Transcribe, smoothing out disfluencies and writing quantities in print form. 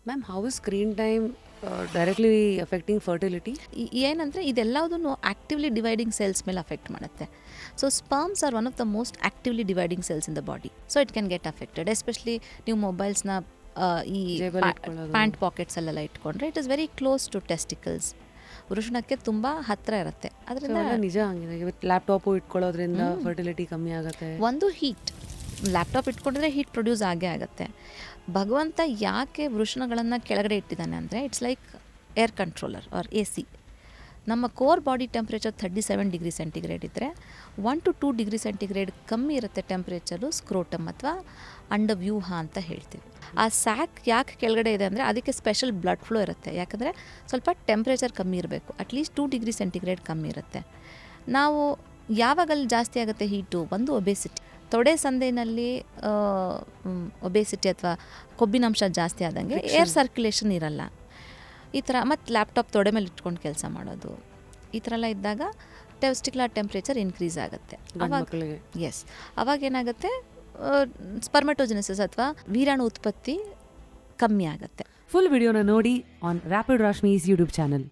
Ma'am, how is screen time directly affecting fertility? ಏನಂದರೆ ಇದೆಲ್ಲದೂ actively dividing cells ಮೇಲೆ affect ಮಾಡುತ್ತೆ. So sperms are one of the most actively dividing cells in the body. So it can get affected. Especially ನೀವು ಮೊಬೈಲ್ಸ್ನ ಈ ಜೇಬಲ್ಲಿ ಇಟ್ಕೊಳ್ಳೋದು. Pant ಪಾಕೆಟ್ಸಲ್ಲೆಲ್ಲ ಇಟ್ಕೊಂಡ್ರೆ it is very close to testicles. ವೃಷಣಕ್ಕೆ ತುಂಬ ಹತ್ತಿರ ಇರುತ್ತೆ. ಅದರಿಂದ ನಿಜ ಹಂಗಿದೆ. ಇವತ್ತು ಲ್ಯಾಪ್ಟಾಪು ಇಟ್ಕೊಳ್ಳೋದ್ರಿಂದ ಫರ್ಟಿಲಿಟಿ ಕಮ್ಮಿ ಆಗುತ್ತೆ. ಒಂದು ಹೀಟ್, ಲ್ಯಾಪ್ಟಾಪ್ ಇಟ್ಕೊಂಡ್ರೆ ಹೀಟ್ ಪ್ರೊಡ್ಯೂಸ್ ಆಗೇ ಆಗುತ್ತೆ. ಭಗವಂತ ಯಾಕೆ ವೃಷಣಗಳನ್ನು ಕೆಳಗಡೆ ಇಟ್ಟಿದ್ದಾನೆ ಅಂದರೆ it's like air controller or AC. ನಮ್ಮ core body temperature 37 degree centigrade ಇದ್ದರೆ 1 to 2 ಡಿಗ್ರಿ ಸೆಂಟಿಗ್ರೇಡ್ ಕಮ್ಮಿ ಇರುತ್ತೆ ಟೆಂಪ್ರೇಚರು ಸ್ಕ್ರೋಟಮ್ ಅಥವಾ ಅಂಡವ್ಯೂಹ ಅಂತ ಹೇಳ್ತೀವಿ. ಆ ಸ್ಯಾಕ್ ಯಾಕೆ ಕೆಳಗಡೆ ಇದೆ ಅಂದರೆ ಅದಕ್ಕೆ ಸ್ಪೆಷಲ್ ಬ್ಲಡ್ ಫ್ಲೋ ಇರುತ್ತೆ. ಯಾಕಂದರೆ ಸ್ವಲ್ಪ ಟೆಂಪ್ರೇಚರ್ ಕಮ್ಮಿ ಇರಬೇಕು, ಅಟ್ಲೀಸ್ಟ್ 2 ಡಿಗ್ರಿ ಸೆಂಟಿಗ್ರೇಡ್ ಕಮ್ಮಿ ಇರುತ್ತೆ. ನಾವು ಯಾವಾಗಲ್ಲಿ ಜಾಸ್ತಿ ಆಗುತ್ತೆ ಹೀಟು? ಒಂದು ಒಬೇಸಿಟಿ, ತೊಡೆ ಸಂದಿನಲ್ಲಿ ಒಬೇಸಿಟಿ ಅಥವಾ ಕೊಬ್ಬಿನಂಶ ಜಾಸ್ತಿ ಆದಂಗೆ ಏರ್ ಸರ್ಕ್ಯುಲೇಷನ್ ಇರಲ್ಲ. ಈ ಥರ ಮತ್ತು ಲ್ಯಾಪ್ಟಾಪ್ ತೊಡೆ ಮೇಲೆ ಇಟ್ಕೊಂಡು ಕೆಲಸ ಮಾಡೋದು, ಈ ಥರ ಎಲ್ಲ ಇದ್ದಾಗ ಟೆಸ್ಟಿಕ್ಯುಲರ್ ಟೆಂಪ್ರೇಚರ್ ಇನ್ಕ್ರೀಸ್ ಆಗುತ್ತೆ. ಮಕ್ಕಳಿಗೆ ಅವಾಗ ಏನಾಗುತ್ತೆ, ಸ್ಪರ್ಮಟೋಜೆನೆಸಿಸ್ ಅಥವಾ ವೀರ್ಯಾಣು ಉತ್ಪತ್ತಿ ಕಮ್ಮಿ ಆಗುತ್ತೆ. ಫುಲ್ ವಿಡಿಯೋನ ನೋಡಿ ಆನ್ ರ್ಯಾಪಿಡ್ ರಾಶ್ಮೀಸ್ ಯೂಟ್ಯೂಬ್ ಚಾನಲ್.